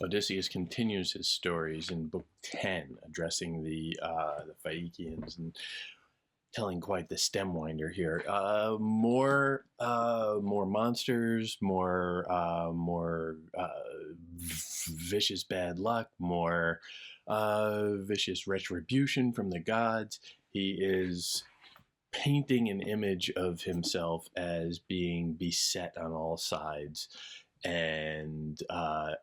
Odysseus continues his stories in Book 10, addressing the Phaeacians and telling quite the stem winder here. More monsters, more vicious bad luck, more vicious retribution from the gods. He is painting an image of himself as being beset on all sides and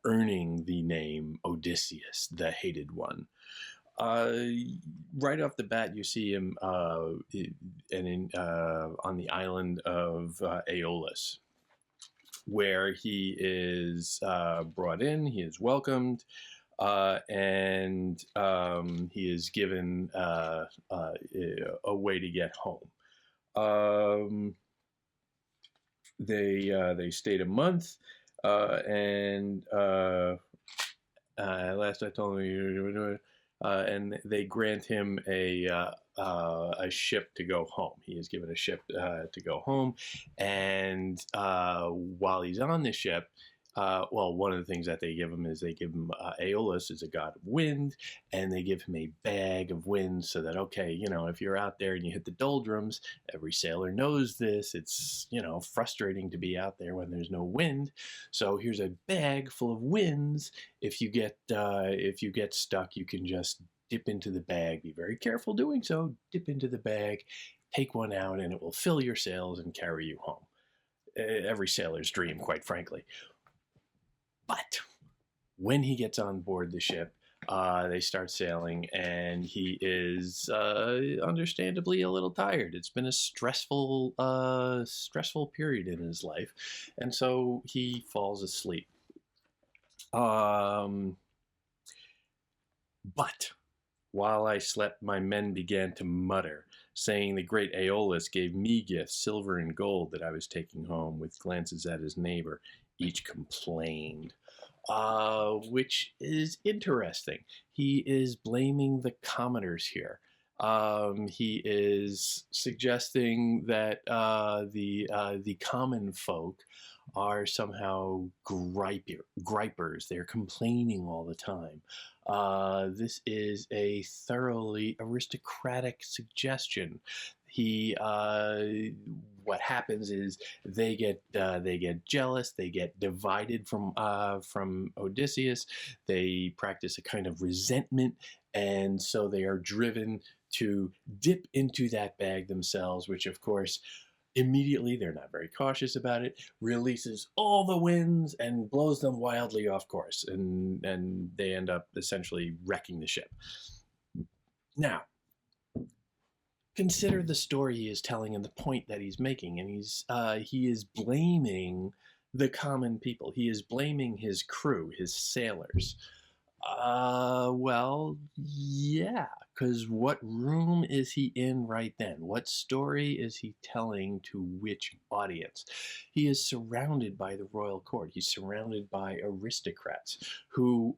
earning the name Odysseus, the hated one. Right off the bat, you see him on the island of Aeolus, where he is brought in, he is welcomed, and he is given a way to get home. They stayed a month, and last I told him, and they grant him a ship to go home. He is given a ship to go home, and while he's on the ship, one of the things that they give him is they give him Aeolus is a god of wind, and they give him a bag of wind so that, okay, if you're out there and you hit the doldrums, every sailor knows this. It's, frustrating to be out there when there's no wind. So here's a bag full of winds. If you get stuck, you can just dip into the bag. Be very careful doing so. Dip into the bag, take one out, and it will fill your sails and carry you home. Every sailor's dream, quite frankly. But when he gets on board the ship, they start sailing, and he is understandably a little tired. It's been a stressful period in his life, and so he falls asleep. But while I slept, my men began to mutter, saying the great Aeolus gave me gifts, silver and gold, that I was taking home. With glances at his neighbor, each complained. Which is interesting. He is blaming the commoners here. He is suggesting that the common folk are somehow gripers. They're complaining all the time. This is a thoroughly aristocratic suggestion. What happens is they get jealous, they get divided from Odysseus, they practice a kind of resentment, and so they are driven to dip into that bag themselves, which of course immediately, they're not very cautious about it, releases all the winds and blows them wildly off course, and they end up essentially wrecking the ship. Now, consider the story he is telling and the point that he's making, and he is blaming the common people. He is blaming his crew, his sailors. Yeah, because what room is he in right then? What story is he telling to which audience? He is surrounded by the royal court. He's surrounded by aristocrats who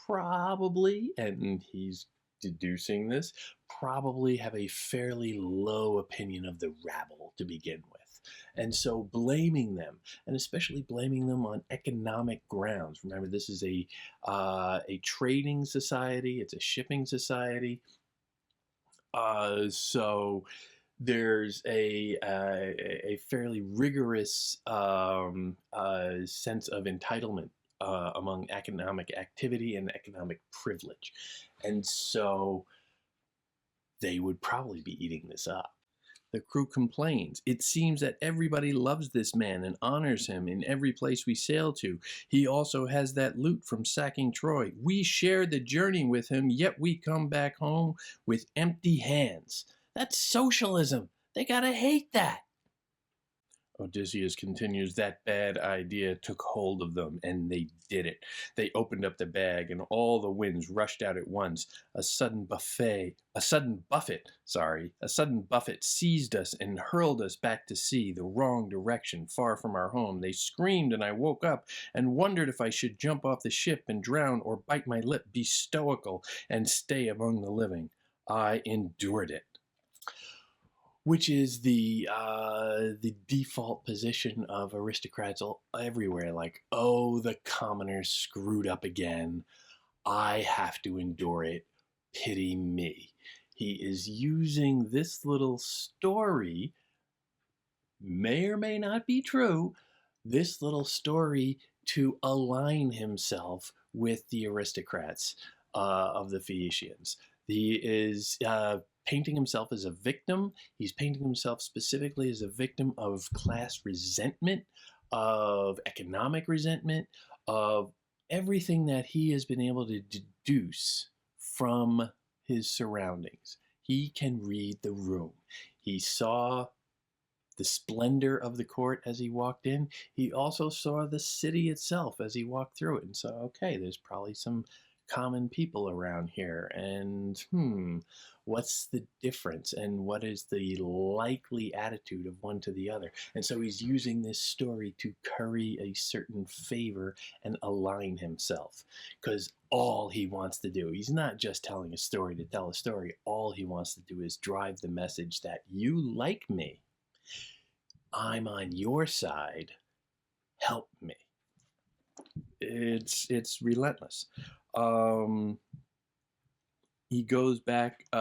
probably, and he's deducing this, probably have a fairly low opinion of the rabble to begin with. And so blaming them, and especially blaming them on economic grounds. Remember, this is a trading society. It's a shipping society. So there's a fairly rigorous sense of entitlement among economic activity and economic privilege. And so they would probably be eating this up. The crew complains. It seems that everybody loves this man and honors him in every place we sail to. He also has that loot from sacking Troy. We share the journey with him, yet we come back home with empty hands. That's socialism. They gotta hate that. Odysseus continues, that bad idea took hold of them, and they did it. They opened up the bag, and all the winds rushed out at once. A sudden buffet seized us and hurled us back to sea, the wrong direction, far from our home. They screamed, and I woke up and wondered if I should jump off the ship and drown or bite my lip, be stoical, and stay among the living. I endured it. which is the default position of aristocrats everywhere. Like, oh, the commoners screwed up again. I have to endure it. Pity me. He is using this little story, may or may not be true, this little story to align himself with the aristocrats of the Phaeacians. He is painting himself as a victim. He's painting himself specifically as a victim of class resentment, of economic resentment, of everything that he has been able to deduce from his surroundings. He can read the room. He saw the splendor of the court as he walked in. He also saw the city itself as he walked through it and saw, okay, there's probably some common people around here. And what's the difference? And what is the likely attitude of one to the other? And so he's using this story to curry a certain favor and align himself. Because all he wants to do, he's not just telling a story to tell a story. All he wants to do is drive the message that you like me. I'm on your side. Help me. It's relentless. He goes back. They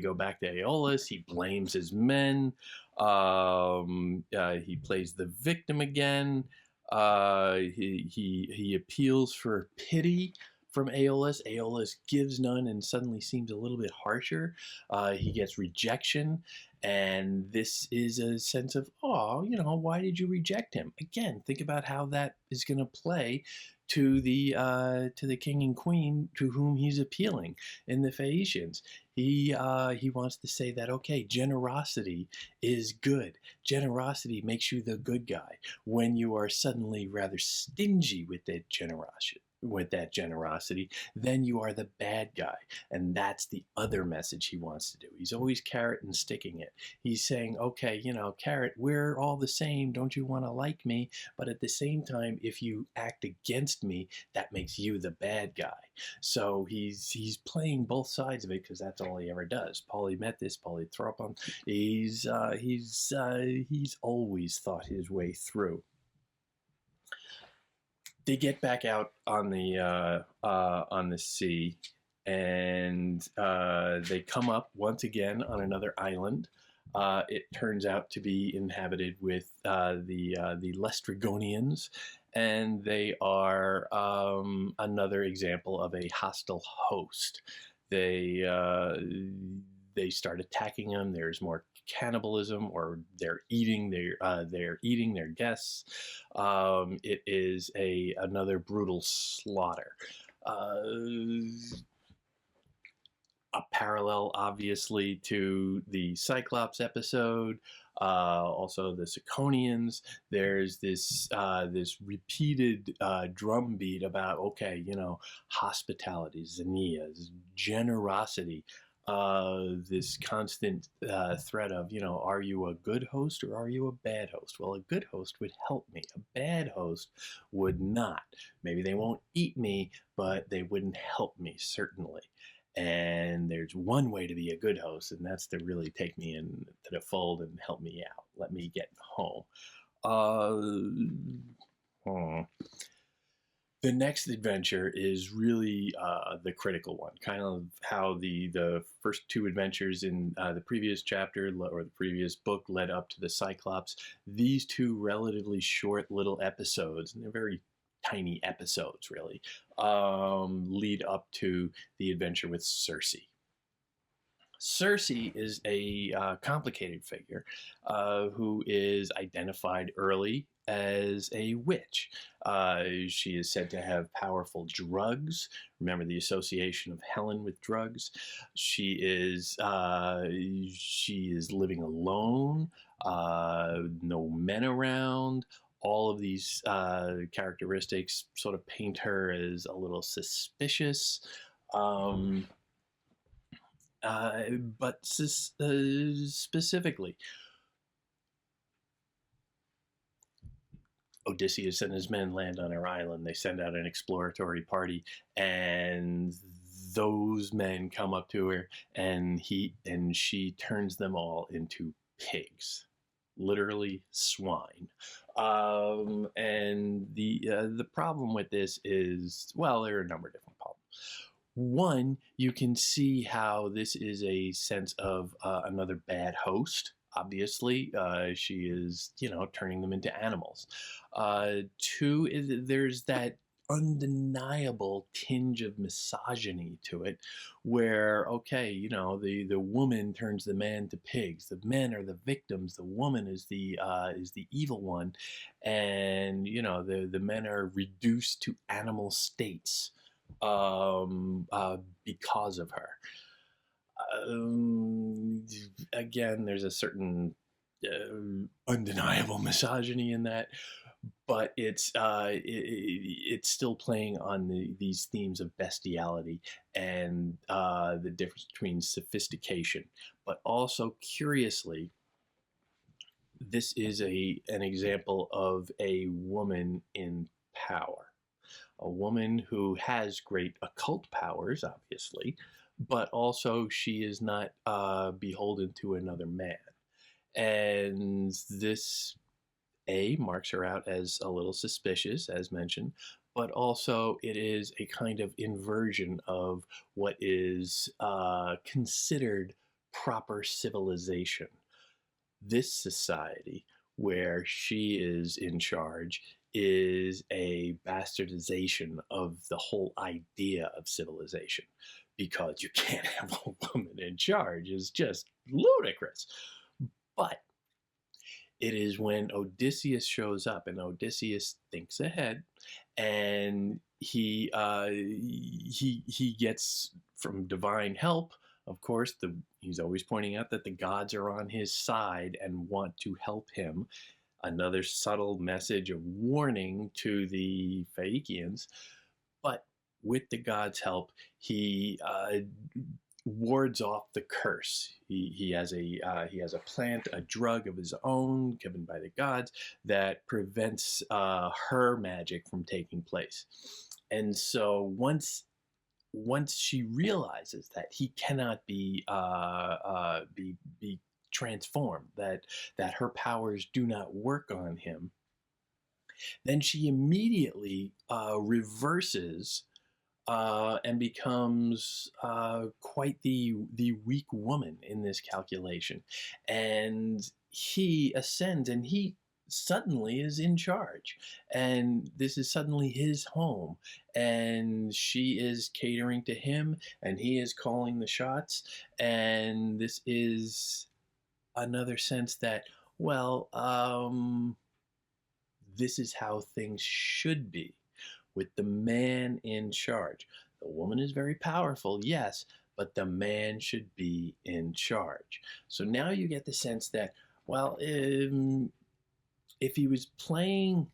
go back to Aeolus. He blames his men. He plays the victim again. He appeals for pity from Aeolus. Aeolus gives none and suddenly seems a little bit harsher. He gets rejection, and this is a sense of, oh, why did you reject him? Again, think about how that is going to play to the king and queen to whom he's appealing in the Phaeacians. He wants to say that, okay, generosity is good. Generosity makes you the good guy. When you are suddenly rather stingy with that generosity, then you are the bad guy. And that's the other message he wants to do. He's always carrot and sticking it. He's saying, okay, carrot, we're all the same. Don't you want to like me? But at the same time, if you act against me, that makes you the bad guy. So he's playing both sides of it because that's all he ever does. Polymetis, Polytropon. He's always thought his way through. They get back out on the sea, and they come up once again on another island. It turns out to be inhabited with the Laestygonians, and they are another example of a hostile host. They start attacking them. There's more cannibalism, or they're eating their guests. It is another brutal slaughter. A parallel, obviously, to the Cyclops episode. Also, the Laestygonians. There's this repeated drumbeat about, okay, hospitality, xenia, generosity. This constant threat of, are you a good host or are you a bad host? Well, a good host would help me. A bad host would not. Maybe they won't eat me, but they wouldn't help me, certainly. And there's one way to be a good host, and that's to really take me into the fold and help me out. Let me get home. The next adventure is really the critical one, kind of how the first two adventures in the previous chapter or the previous book led up to the Cyclops. These two relatively short little episodes, and they're very tiny episodes really, lead up to the adventure with Circe. Circe is a complicated figure who is identified early as a witch. She is said to have powerful drugs. Remember the association of Helen with drugs. She is living alone, no men around. All of these characteristics sort of paint her as a little suspicious. But specifically, Odysseus and his men land on her island. They send out an exploratory party, and those men come up to her, and she turns them all into pigs, literally swine. And the problem with this is, well, there are a number of different problems. One, you can see how this is a sense of another bad host. Obviously, she is, turning them into animals. Two, there's that undeniable tinge of misogyny to it, where, okay, the woman turns the man to pigs. The men are the victims. The woman is the evil one, and the men are reduced to animal states because of her. Um, Again, there's a certain undeniable misogyny in that, but it's still playing on these themes of bestiality and the difference between sophistication, but also curiously, this is an example of a woman in power, a woman who has great occult powers, obviously, but also she is not beholden to another man. And this, marks her out as a little suspicious, as mentioned, but also it is a kind of inversion of what is considered proper civilization. This society, where she is in charge, is a bastardization of the whole idea of civilization, because you can't have a woman in charge is just ludicrous. But it is when Odysseus shows up, and Odysseus thinks ahead, and he gets from divine help. Of course, he's always pointing out that the gods are on his side and want to help him. Another subtle message of warning to the Phaeacians. But with the gods' help, he wards off the curse. He has a plant, a drug of his own given by the gods that prevents her magic from taking place. And so once she realizes that he cannot be transformed, that her powers do not work on him, then she immediately reverses and becomes quite the weak woman in this calculation. And he ascends, and he suddenly is in charge, and this is suddenly his home, and she is catering to him, and he is calling the shots. And this is another sense that, well, this is how things should be, with the man in charge. The woman is very powerful, yes, but the man should be in charge. So now you get the sense that, well, if he was playing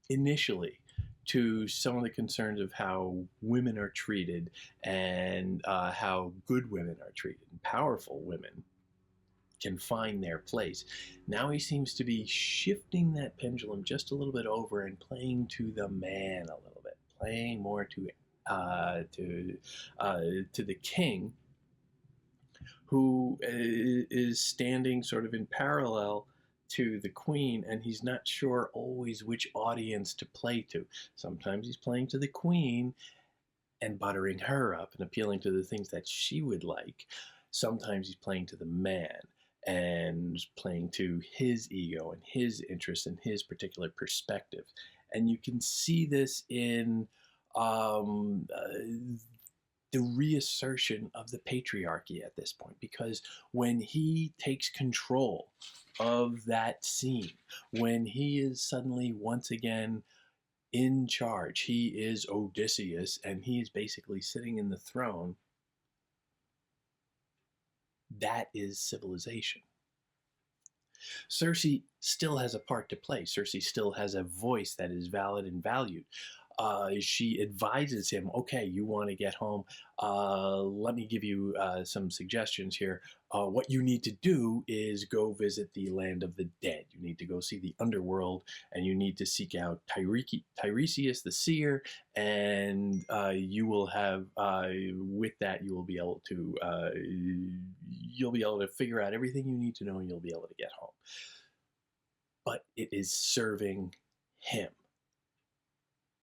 initially to some of the concerns of how women are treated, and how good women are treated, and powerful women can find their place, now he seems to be shifting that pendulum just a little bit over and playing to the man a little bit, playing more to the king, who is standing sort of in parallel to the queen, and he's not sure always which audience to play to. Sometimes he's playing to the queen and buttering her up and appealing to the things that she would like. Sometimes he's playing to the man and playing to his ego and his interest and his particular perspective. And you can see this in the reassertion of the patriarchy at this point, because when he takes control of that scene, when he is suddenly once again in charge, he is Odysseus, and he is basically sitting in the throne. That is civilization. Circe still has a part to play. Circe still has a voice that is valid and valued. she advises him, okay, you want to get home. Let me give you some suggestions here. What you need to do is go visit the land of the dead. You need to go see the underworld, and you need to seek out Tiresias the seer, and you will have, with that, you'll be able to figure out everything you need to know, and you'll be able to get home. But it is serving him.